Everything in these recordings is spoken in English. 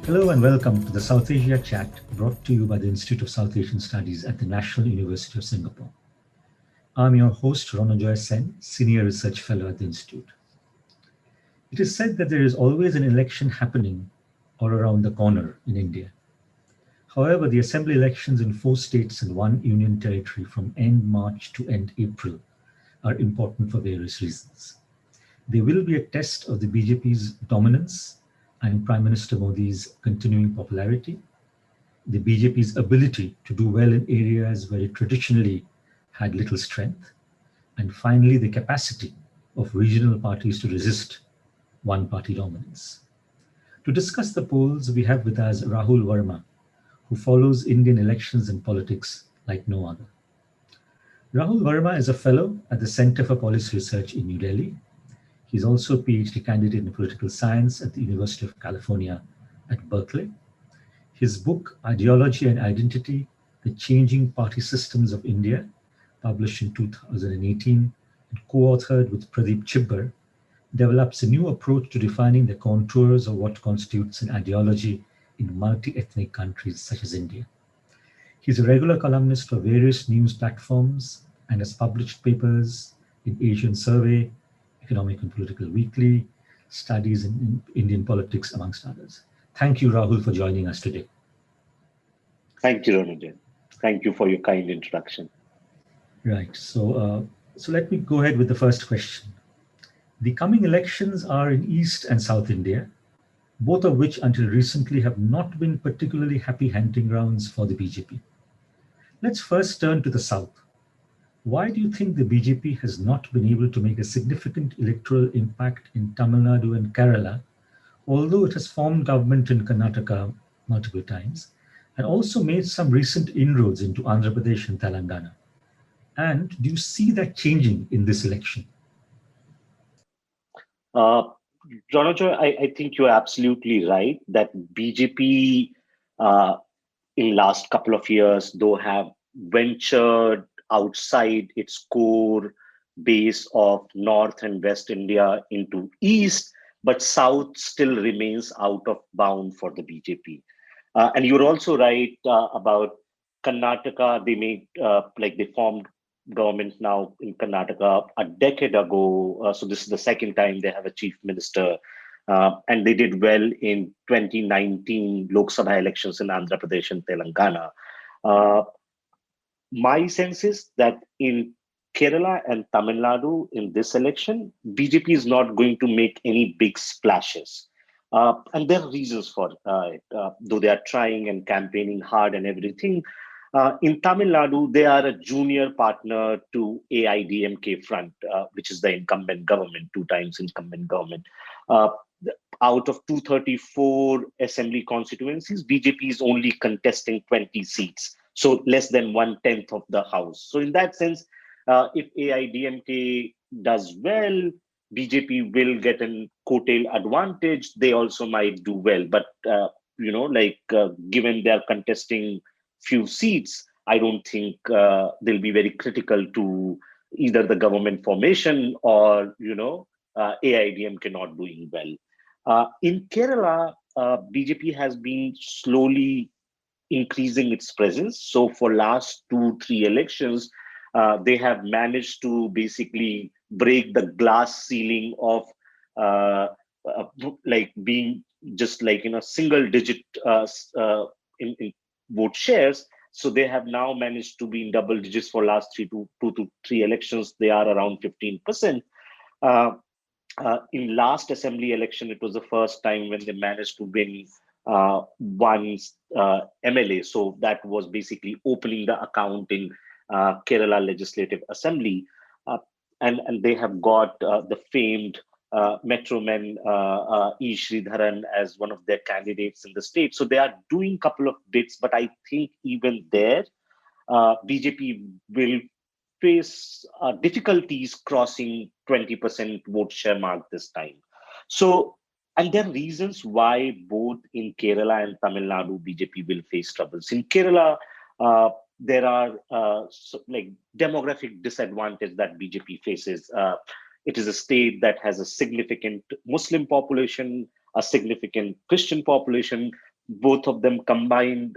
Hello and welcome to the South Asia Chat brought to you by the Institute of South Asian Studies at the National University of Singapore. I'm your host, Ronojoy Sen, Senior Research Fellow at the Institute. It is said that there is always an election happening all around the corner in India. However, the assembly elections in 4 states and 1 union territory from end March to end April are important for various reasons. They will be a test of the BJP's dominance and Prime Minister Modi's continuing popularity, the BJP's ability to do well in areas where it traditionally had little strength, and finally, the capacity of regional parties to resist one-party dominance. To discuss the polls, we have with us Rahul Verma, who follows Indian elections and politics like no other. Rahul Verma is a fellow at the Center for Policy Research in New Delhi. He's also a PhD candidate in political science at the University of California at Berkeley. His book, Ideology and Identity, The Changing Party Systems of India, published in 2018 and co-authored with Pradeep Chibbar, develops a new approach to defining the contours of what constitutes an ideology in multi-ethnic countries such as India. He's a regular columnist for various news platforms and has published papers in Asian Survey, Economic and Political Weekly, Studies in Indian Politics, amongst others. Thank you, Rahul, for joining us today. Thank you, Ronojoy. Thank you for your kind introduction. Right. So let me go ahead with the first question. The coming elections are in East and South India, both of which until recently have not been particularly happy hunting grounds for the BJP. Let's first turn to the South. Why do you think the BJP has not been able to make a significant electoral impact in Tamil Nadu and Kerala, although it has formed government in Karnataka multiple times, and also made some recent inroads into Andhra Pradesh and Telangana? And do you see that changing in this election? Ronojoy, I think you're absolutely right that BJP in last couple of years, though have ventured outside its core base of North and West India into East, but South still remains out of bound for the BJP. And you're also right about Karnataka. They made they formed government now in Karnataka a decade ago. So this is the second time they have a chief minister. And they did well in 2019 Lok Sabha elections in Andhra Pradesh and Telangana. My sense is that in Kerala and Tamil Nadu in this election, BJP is not going to make any big splashes. And there are reasons for it, though they are trying and campaigning hard and everything. In Tamil Nadu, they are a junior partner to AIDMK front, which is the incumbent government, 2 times incumbent government. Out of 234 assembly constituencies, BJP is only contesting 20 seats, so less than 1/10 of the house. So in that sense, if AIDMK does well, BJP will get an coattail advantage. They also might do well, but given they are contesting few seats, I don't think they'll be very critical to either the government formation or AIDMK not doing well. In Kerala, BJP has been slowly increasing its presence. So for last 2-3 elections, they have managed to basically break the glass ceiling of being just single digit in vote shares. So they have now managed to be in double digits for last 2 to 3 elections. They are around 15%. In last assembly election, it was the first time when they managed to win one MLA. So that was basically opening the account in Kerala Legislative Assembly. And they have got the famed Metroman E. Sridharan as one of their candidates in the state. So they are doing a couple of bits, but I think even there, BJP will face difficulties crossing 20% vote share mark this time. So, and there are reasons why both in Kerala and Tamil Nadu, BJP will face troubles. In Kerala, there are demographic disadvantage that BJP faces. It is a state that has a significant Muslim population, a significant Christian population, both of them combined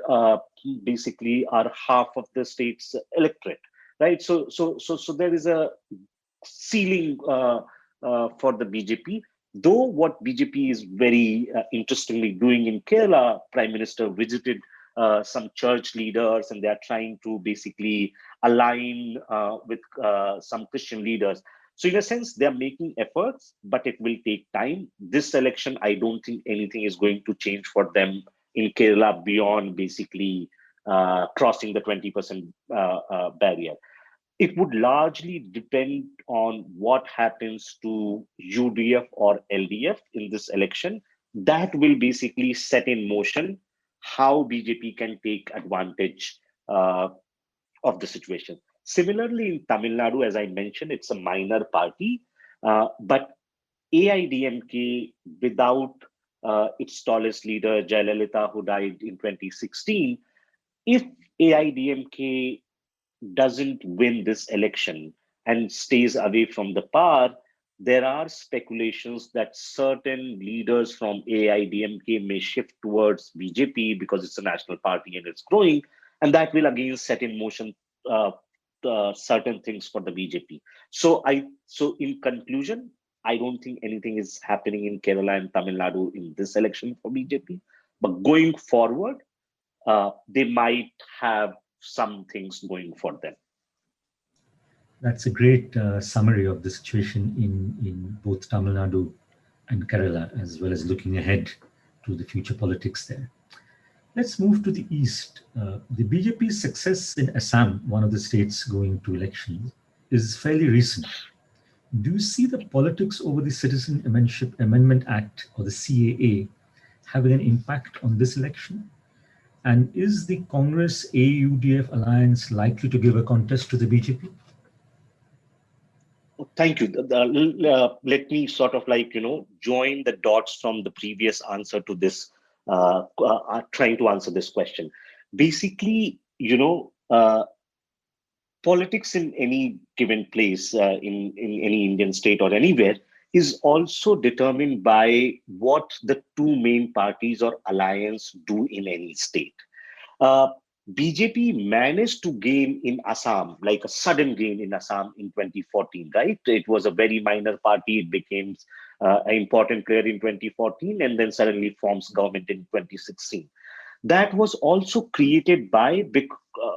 basically are half of the state's electorate, right? So there is a ceiling for the BJP. Though what BJP is very interestingly doing in Kerala, Prime Minister visited some church leaders, and they are trying to basically align with some Christian leaders. So in a sense, they are making efforts, but it will take time. This election, I don't think anything is going to change for them in Kerala beyond basically crossing the 20% barrier. It would largely depend on what happens to UDF or LDF in this election. That will basically set in motion how BJP can take advantage of the situation. Similarly, in Tamil Nadu, as I mentioned, it's a minor party, but AIDMK, without its tallest leader, Jayalalitha, who died in 2016, if AIDMK doesn't win this election and stays away from the power, there are speculations that certain leaders from AIDMK may shift towards BJP because it's a national party and it's growing, and that will again set in motion certain things for the BJP. So in conclusion, I don't think anything is happening in Kerala and Tamil Nadu in this election for BJP, but going forward, they might have some things going for them. That's a great summary of the situation in both Tamil Nadu and Kerala, as well as looking ahead to the future politics there. Let's move to the east. The BJP's success in Assam, one of the states going to elections, is fairly recent. Do you see the politics over the Citizenship Amendment Act, or the CAA, having an impact on this election? And is the Congress AUDF alliance likely to give a contest to the BJP? Thank you. Let me sort of join the dots from the previous answer to this, trying to answer this question. Basically, politics in any given place, in any Indian state or anywhere, is also determined by what the two main parties or alliance do in any state. BJP managed to gain in Assam, like a sudden gain in Assam in 2014, right? It was a very minor party. It became an important player in 2014 and then suddenly forms government in 2016. That was also created by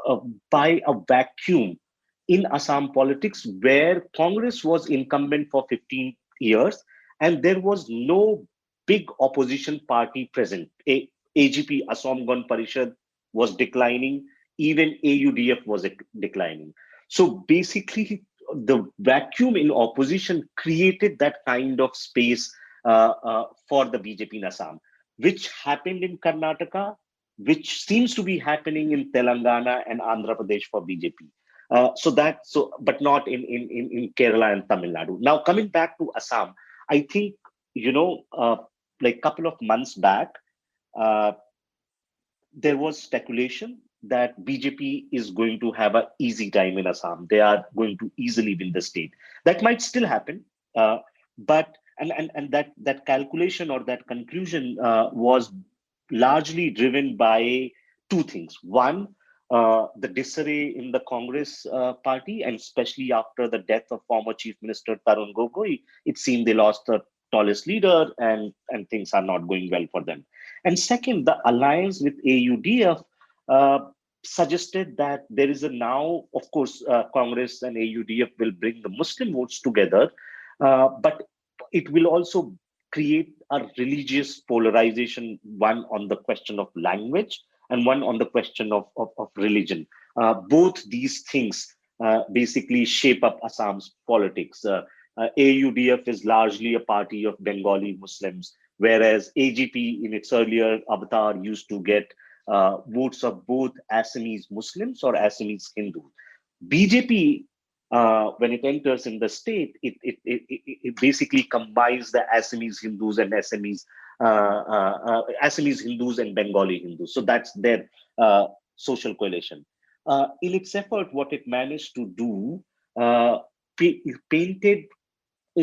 a vacuum in Assam politics where Congress was incumbent for 15 years and there was no big opposition party present. AGP, Assam Gon Parishad, was declining, even AUDF was declining. So basically, the vacuum in opposition created that kind of space for the BJP in Assam, which happened in Karnataka, which seems to be happening in Telangana and Andhra Pradesh for BJP. But not in Kerala and Tamil Nadu. Now, coming back to Assam, I think, like a couple of months back, there was speculation that BJP is going to have an easy time in Assam. They are going to easily win the state. That might still happen, but that calculation or that conclusion was largely driven by two things. One, the disarray in the Congress party, and especially after the death of former Chief Minister Tarun Gogoi, it seemed they lost the tallest leader and things are not going well for them. And second, the alliance with AUDF suggested that there is a now, of course, Congress and AUDF will bring the Muslim votes together, but it will also create a religious polarization, one on the question of language and one on the question of religion. Both these things basically shape up Assam's politics. AUDF is largely a party of Bengali Muslims, whereas AGP in its earlier avatar used to get votes of both Assamese Muslims or Assamese Hindus. BJP, when it enters in the state, it basically combines the Assamese Hindus and Assamese Hindus and Bengali Hindus. So that's their social coalition. In its effort, what it managed to do, painted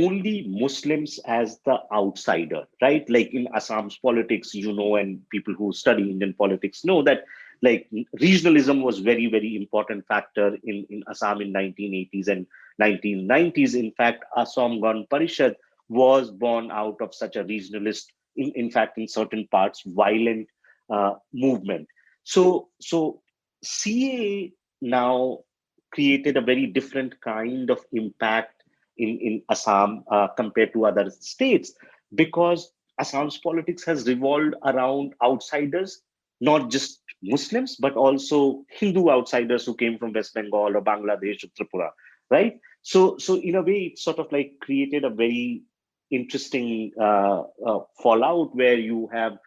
only Muslims as the outsider, right? Like in Assam's politics, and people who study Indian politics know that like regionalism was very, very important factor in Assam in 1980s and 1990s. In fact, Assam Gan Parishad was born out of such a regionalist, in fact, in certain parts, violent movement. So CA now created a very different kind of impact in Assam compared to other states, because Assam's politics has revolved around outsiders, not just Muslims, but also Hindu outsiders who came from West Bengal or Bangladesh or Tripura, right? So in a way, it sort of like created a very interesting fallout where you have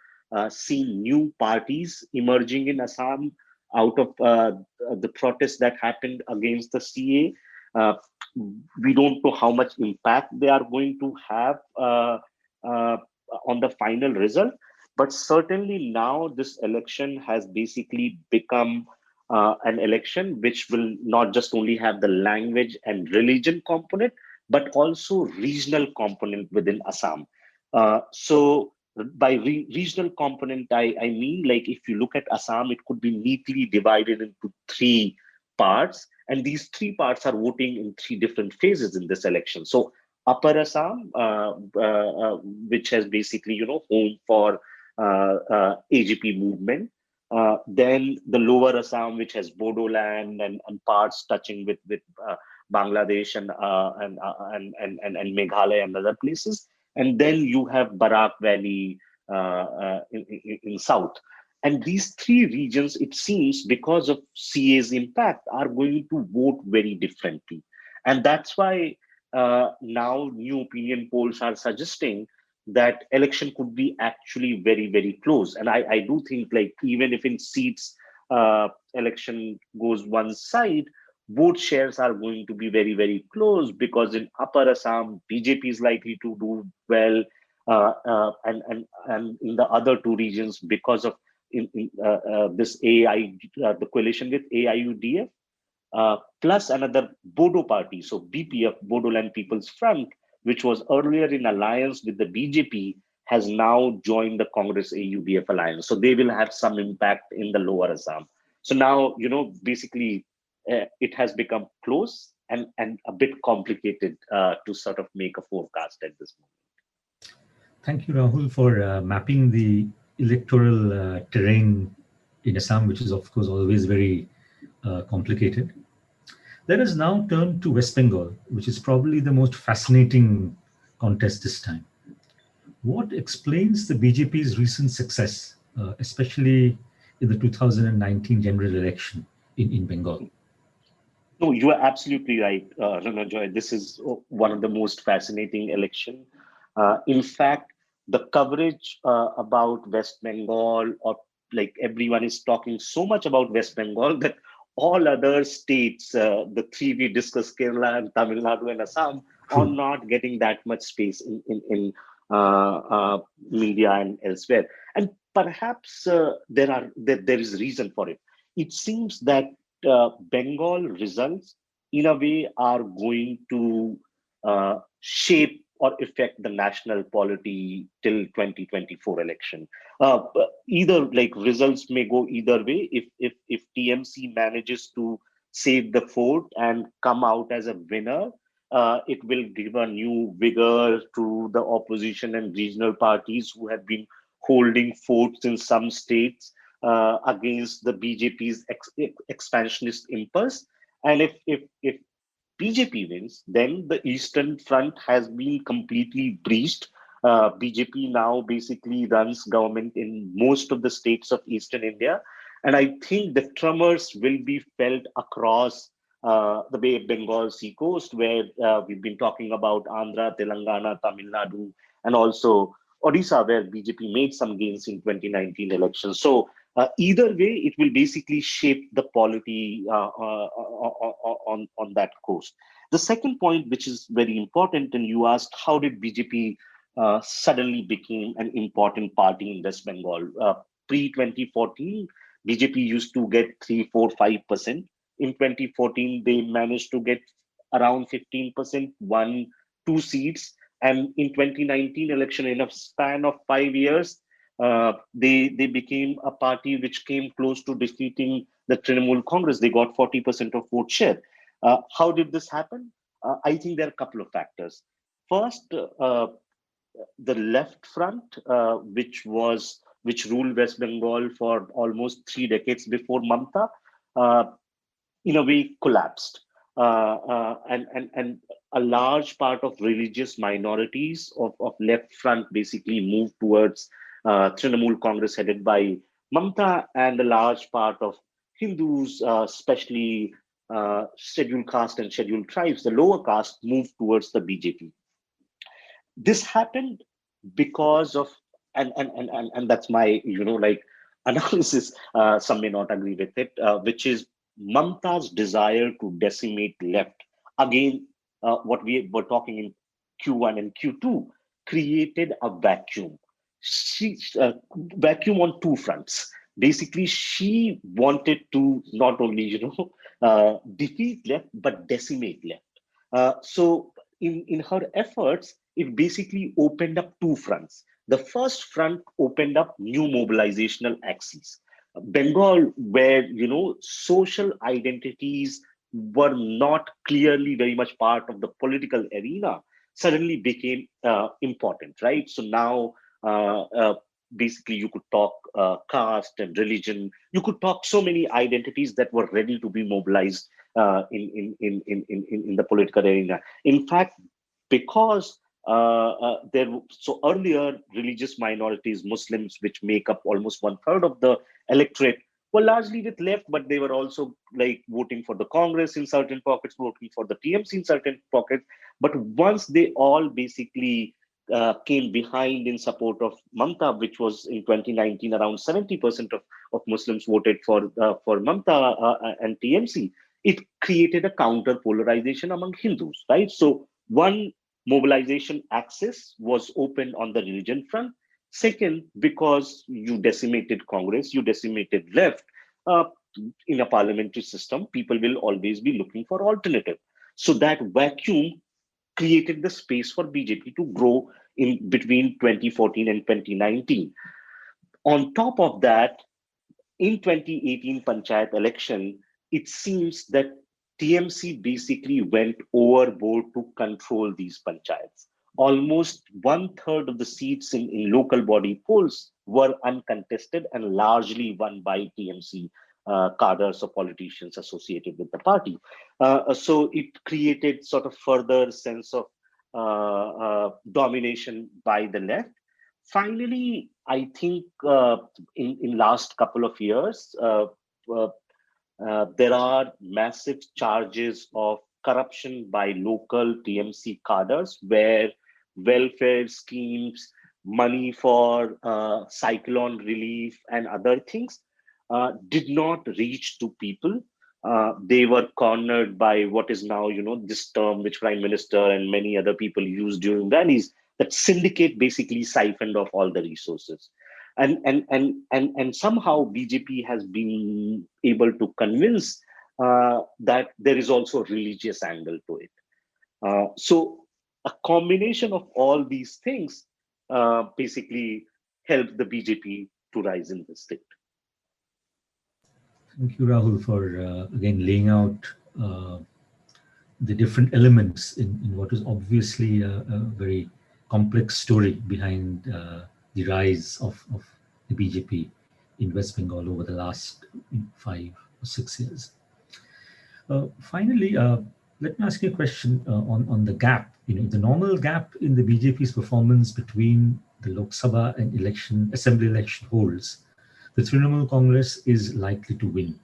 seen new parties emerging in Assam out of the protests that happened against the CA. We don't know how much impact they are going to have uh, on the final result, but certainly now this election has basically become an election which will not just only have the language and religion component, but also regional component within Assam. So by regional component, I mean, like if you look at Assam, it could be neatly divided into three parts, and these three parts are voting in three different phases in this election. So Upper Assam, which has basically, home for AGP movement. Then the Lower Assam, which has Bodoland and parts touching with Bangladesh and Meghalaya and other places. And then you have Barak Valley in south. And these three regions, it seems, because of CA's impact, are going to vote very differently. And that's why now new opinion polls are suggesting that election could be actually very, very close. And I do think, like, even if in seats election goes one side, vote shares are going to be very, very close, because in Upper Assam, BJP is likely to do well, and in the other two regions, because of this the coalition with AIUDF, plus another Bodo party, so BPF, Bodoland People's Front, which was earlier in alliance with the BJP, has now joined the Congress AUDF alliance. So they will have some impact in the Lower Assam. So now, basically, it has become close and a bit complicated to sort of make a forecast at this moment. Thank you, Rahul, for mapping the electoral terrain in Assam, which is, of course, always very complicated. Let us now turn to West Bengal, which is probably the most fascinating contest this time. What explains the BJP's recent success, especially in the 2019 general election in Bengal? No, you are absolutely right, Ronojoy. This is one of the most fascinating election. In fact, the coverage about West Bengal, or like everyone is talking so much about West Bengal that all other states, the three we discussed, Kerala and Tamil Nadu and Assam, are not getting that much space in media and elsewhere. And perhaps there is reason for it. It seems that Bengal results, in a way, are going to shape or affect the national polity till 2024 election. Either like results may go either way. If TMC manages to save the fort and come out as a winner, it will give a new vigor to the opposition and regional parties who have been holding forts in some states against the BJP's expansionist impulse. And if BJP wins, then the Eastern Front has been completely breached. BJP now basically runs government in most of the states of Eastern India. And I think the tremors will be felt across the Bay of Bengal sea coast, where we've been talking about Andhra, Telangana, Tamil Nadu, and also Odisha, where BJP made some gains in 2019 elections. So either way, it will basically shape the polity on that coast. The second point, which is very important, and you asked, how did BJP suddenly became an important party in West Bengal? Pre-2014, BJP used to get 3, 4, 5%. In 2014, they managed to get around 15%, 1, 2 seats. And in 2019 election, in a span of 5 years, they became a party which came close to defeating the Trinamool Congress. They got 40% of vote share. How did this happen? I think there are a couple of factors. First, the left front, which ruled West Bengal for almost 3 decades before Mamta, uh, in a way collapsed. And a large part of religious minorities of left front basically moved towards Trinamool Congress headed by Mamta, and a large part of Hindus, especially scheduled caste and scheduled tribes, the lower caste, moved towards the BJP. This happened because of, and that's my like analysis. Some may not agree with it, which is Mamta's desire to decimate left. Again, what we were talking in Q1 and Q2 created a vacuum. She vacuum on two fronts. Basically, she wanted to not only defeat left but decimate left. So in her efforts, it basically opened up two fronts. The first front opened up new mobilizational axes. Bengal, where social identities were not clearly very much part of the political arena, suddenly became important, right? So now, basically, you could talk caste and religion. You could talk so many identities that were ready to be mobilized in the political arena. In fact, because so earlier religious minorities, Muslims, which make up almost 1/3 of the electorate, were largely with left, but they were also like voting for the Congress in certain pockets, voting for the TMC in certain pockets. But once they all basically came behind in support of Mamta, which was in 2019 around 70% of Muslims voted for Mamta and TMC, it created a counter polarization among Hindus, right? So one mobilization axis was opened on the religion front. Second, because you decimated Congress, you decimated left, uh, in a parliamentary system, people will always be looking for alternative. So that vacuum created the space for BJP to grow in between 2014 and 2019. On top of that, in 2018 panchayat election, it seems that TMC basically went overboard to control these panchayats. Almost 1/3 of the seats in local body polls were uncontested and largely won by TMC cadres or politicians associated with the party. So it created sort of further sense of domination by the left. Finally, I think in last couple of years, uh, there are massive charges of corruption by local TMC cadres, where welfare schemes, money for cyclone relief, and other things did not reach to people. They were cornered by what is now, this term which Prime Minister and many other people use during rallies, that syndicate basically siphoned off all the resources. And somehow BJP has been able to convince that there is also a religious angle to it. So a combination of all these things basically helped the BJP to rise in the state. Thank you, Rahul, for again laying out the different elements in what is obviously a very complex story behind the rise of the BJP in West Bengal over the last 5 or 6 years. Finally, let me ask you a question on the gap. The normal gap in the BJP's performance between the Lok Sabha and assembly election holds, the Trinamool Congress is likely to win.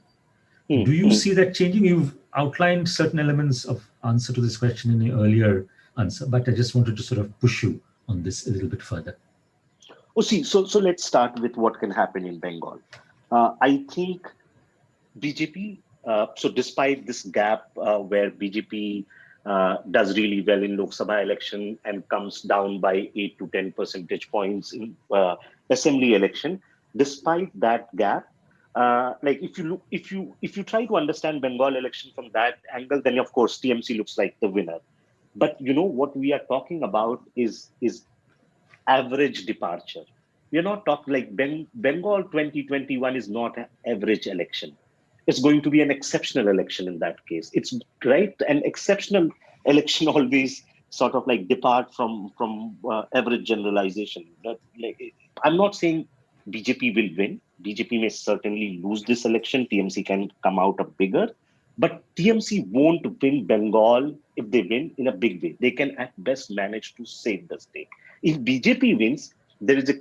Do you see that changing? You've outlined certain elements of answer to this question in your earlier answer, but I just wanted to sort of push you on this a little bit further. So let's start with what can happen in Bengal. I think BJP, so despite this gap where BJP does really well in Lok Sabha election and comes down by 8 to 10 percentage points in assembly election, despite that gap, like if you try to understand Bengal election from that angle, then of course TMC looks like the winner. But what we are talking about is average departure. We are not talking like Bengal 2021 is not an average election. It's going to be an exceptional election in that case. It's right. An exceptional election always sort of like depart from average generalization. I'm not saying BJP will win. BJP may certainly lose this election. TMC can come out a bigger, but TMC won't win Bengal if they win in a big way. They can at best manage to save the state. If BJP wins, there is a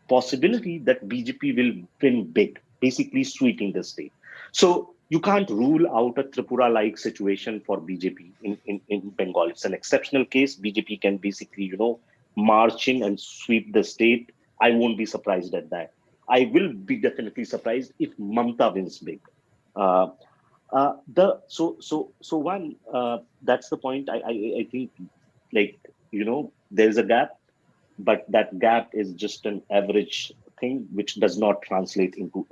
possibility that BJP will win big, basically sweeping the state. So you can't rule out a Tripura-like situation for BJP in Bengal. It's an exceptional case. BJP can basically, march in and sweep the state. I won't be surprised at that. I will be definitely surprised if Mamta wins big. That's the point. I think, there's a gap, but that gap is just an average thing which does not translate into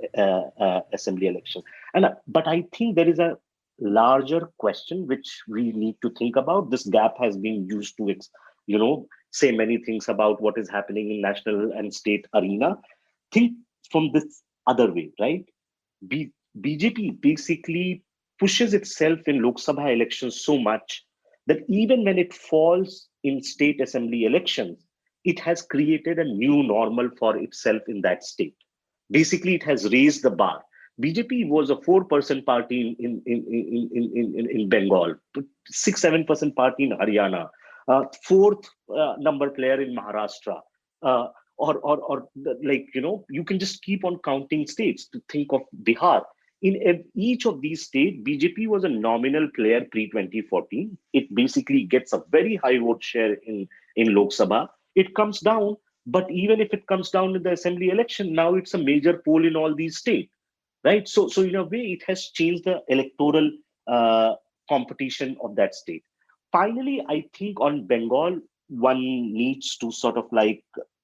assembly election. But I think there is a larger question which we need to think about. This gap has been used to say many things about what is happening in national and state arena. Think from this other way, right? BJP basically pushes itself in Lok Sabha elections so much that even when it falls in state assembly elections, it has created a new normal for itself in that state. Basically, it has raised the bar. BJP was a 4% party in Bengal, 6-7% party in Haryana, fourth number player in Maharashtra, you can just keep on counting states to think of Bihar. In each of these states, BJP was a nominal player pre-2014. It basically gets a very high vote share in Lok Sabha. It comes down, but even if it comes down in the assembly election, now it's a major poll in all these states, right? So in a way, it has changed the electoral competition of that state. Finally, I think on Bengal, one needs to sort of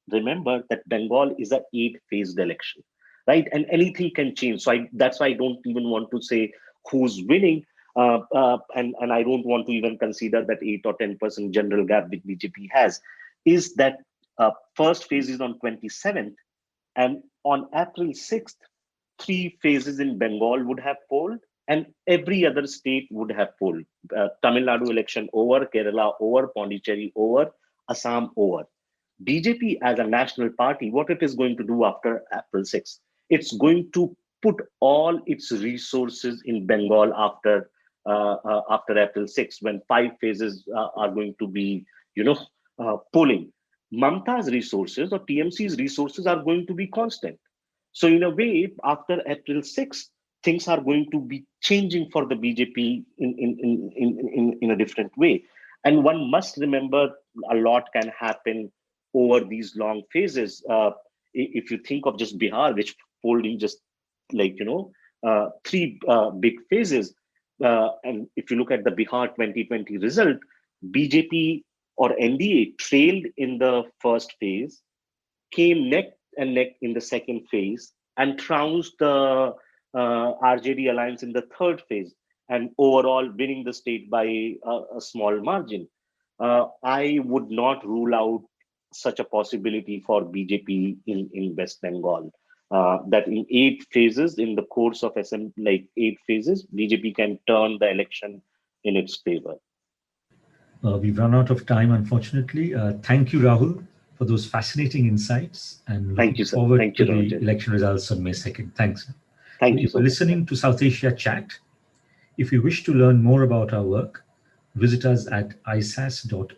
remember that Bengal is an 8-phased election, right? And anything can change. So that's why I don't even want to say who's winning. And I don't want to even consider that 8 or 10% general gap which BJP has. Is that first phase is on 27th, and on April 6th, 3 phases in Bengal would have polled, and every other state would have polled. Tamil Nadu election over, Kerala over, Puducherry over, Assam over. BJP as a national party, what it is going to do after April 6th? It's going to put all its resources in Bengal after April 6th, when 5 phases are going to be, polling. Mamta's resources or TMC's resources are going to be constant. So in a way, after April 6th, things are going to be changing for the BJP in a different way. And one must remember a lot can happen over these long phases. If you think of just Bihar, which polled in just 3 big phases, and if you look at the Bihar 2020 result, BJP or NDA trailed in the first phase, came neck and neck in the second phase, and trounced the RJD alliance in the third phase, and overall winning the state by a small margin. I would not rule out such a possibility for BJP in West Bengal. That in 8 phases, in the course of 8 phases, BJP can turn the election in its favor. We've run out of time, unfortunately. Thank you, Rahul, for those fascinating insights, and looking forward to the election results on May 2nd. Thanks. Thank you. For listening to South Asia Chat. If you wish to learn more about our work, visit us at isas.nus.edu.sg.